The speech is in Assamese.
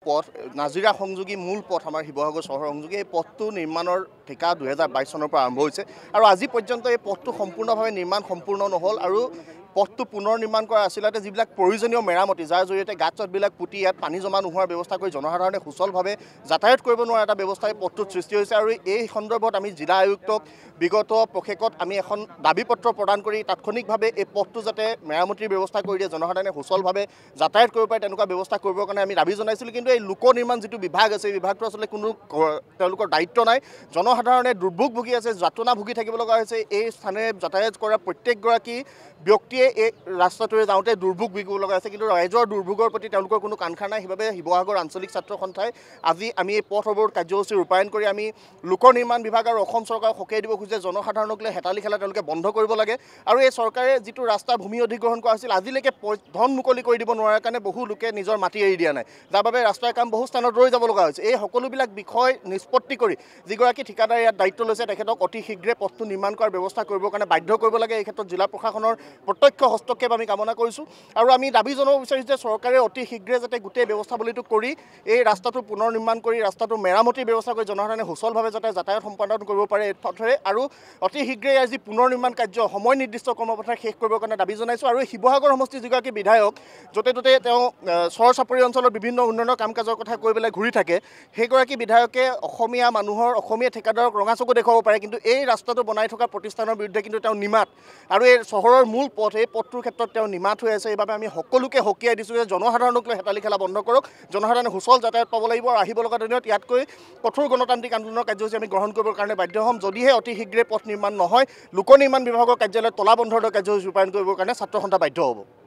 পথ নাজিৰা সংযোগী মূল পথ আমাৰ শিৱসাগৰ চহৰ সংযোগী এই পথটো নিৰ্মাণৰ ঠিকা 2022 চনৰ পৰা আৰম্ভ হৈছে আৰু আজি পৰ্যন্ত এই পথটো সম্পূৰ্ণভাৱে নিৰ্মাণ সম্পূৰ্ণ নহ'ল আৰু পথটো পুনৰ নিৰ্মাণ কৰা আছিলতে যিবিলাক প্ৰয়োজনীয় মেৰামতি যাৰ জৰিয়তে গাঁত চাতবিলাক পুতি ইয়াত পানী জমা নোহোৱাৰ ব্যৱস্থা কৰি জনসাধাৰণে সুচলভাৱে যাতায়াত কৰিব নোৱাৰা এটা ব্যৱস্থাই পথটোত সৃষ্টি হৈছে আৰু এই সন্দৰ্ভত আমি জিলা আয়ুক্তক বিগত পষেকত আমি এখন দাবী পত্ৰ প্ৰদান কৰি তাৎক্ষণিকভাৱে এই পথটো যাতে মেৰামতিৰ ব্যৱস্থা কৰি দিয়ে জনসাধাৰণে সুচলভাৱে যাতায়াত কৰিব পাৰে তেনেকুৱা ব্যৱস্থা কৰিবৰ কাৰণে আমি দাবী জনাইছিলোঁ কিন্তু এই লোক নিৰ্মাণ যিটো বিভাগ আছে এই বিভাগটো আচলতে কোনো তেওঁলোকৰ দায়িত্ব নাই জনসাধাৰণে দুৰ্ভোগ ভুগি আছে যাতনা ভুগি থাকিব লগা হৈছে এই স্থানে যাতায়াত কৰা প্ৰত্যেকগৰাকী ব্যক্তিয়ে এই ৰাস্তাটোৰে যাওঁতে দুৰ্ভোগ ভুগিব লগা আছে কিন্তু ৰাইজৰ দুৰ্ভোগৰ প্ৰতি তেওঁলোকৰ কোনো কাণসাৰ নাই সেইবাবে শিৱসাগৰ আঞ্চলিক ছাত্ৰ সন্থাই আজি আমি এই পথ অৱৰোধ কাৰ্যসূচী ৰূপায়ণ কৰি আমি লোক নিৰ্মাণ বিভাগ আৰু অসম চৰকাৰক সকীয়াই দিব খুজিছে জনসাধাৰণক লৈ হেতালি খেলা তেওঁলোকে বন্ধ কৰিব লাগে আৰু এই চৰকাৰে যিটো ৰাস্তা ভূমি অধিগ্ৰহণ কৰা হৈছিল আজিলৈকে ধন মুকলি কৰি দিব নোৱাৰাৰ কাৰণে বহু লোকে নিজৰ মাটি এৰি দিয়া নাই যাৰ বাবে ৰাস্তাৰ কাম বহু স্থানত ৰৈ যাব লগা হৈছে এই সকলোবিলাক বিষয় নিষ্পত্তি কৰি যিগৰাকী ঠিকাদাৰে ইয়াত দায়িত্ব লৈছে তেখেতক অতি শীঘ্ৰে পথটো নিৰ্মাণ কৰাৰ ব্যৱস্থা কৰিবৰ কাৰণে বাধ্য কৰিব লাগে এই ক্ষেত্ৰত জিলা প্ৰশাসনৰ প্ৰত্যক্ষ হস্তক্ষেপ আমি কামনা কৰিছোঁ আৰু আমি দাবী জনাব বিচাৰিছোঁ যে চৰকাৰে অতি শীঘ্ৰে যাতে গোটেই ব্যৱস্থাৱলীটো কৰি এই ৰাস্তাটো পুনৰ নিৰ্মাণ কৰি ৰাস্তাটো মেৰামতিৰ ব্যৱস্থা কৰি জনসাধাৰণে সুচলভাৱে যাতে যাতায়াত সম্পাদন কৰিব পাৰে এই পথেৰে আৰু অতি শীঘ্ৰে ইয়াৰ যি পুনৰ নিৰ্মাণ কাৰ্য সময় নিৰ্দিষ্ট কৰ্মপথাৰ শেষ কৰিবৰ কাৰণে দাবী জনাইছোঁ আৰু শিৱসাগৰ সমষ্টিৰ যিগৰাকী বিধায়ক য'তে ত'তে তেওঁ চৰ চাপৰি অঞ্চলৰ বিভিন্ন উন্নয়নৰ কাম কাজৰ কথা কৈ পেলাই ঘূৰি থাকে সেইগৰাকী বিধায়কে অসমীয়া মানুহৰ অসমীয়া ঠিকাদাৰক ৰঙা চকু দেখুৱাব পাৰে কিন্তু এই ৰাস্তাটো বনাই থকা প্ৰতিষ্ঠানৰ বিৰুদ্ধে কিন্তু তেওঁ নিমাত আৰু এই চহৰৰ মূল পথ এই পথটোৰ ক্ষেত্ৰত তেওঁ নিমাত হৈ আছে এইবাবে আমি সকলোকে সকীয়াই দিছোঁ যে জনসাধাৰণক লৈ হেতালি খেলা বন্ধ কৰক জনসাধাৰণে সুচল যাতায়াত পাব লাগিব আৰু আহিব লগা দিনত ইয়াতকৈ কঠোৰ গণতান্ত্ৰিক আন্দোলনৰ কাৰ্যসূচী আমি গ্ৰহণ কৰিবৰ কাৰণে বাধ্য হ'ম যদিহে অতি শীঘ্ৰে পথ নিৰ্মাণ নহয় লোক নিৰ্মাণ বিভাগৰ কাৰ্যালয়ত তলা বন্ধৰ কাৰ্যসূচী ৰূপায়ণ কৰিবৰ কাৰণে ছাত্ৰ সন্থা বাধ্য হ'ব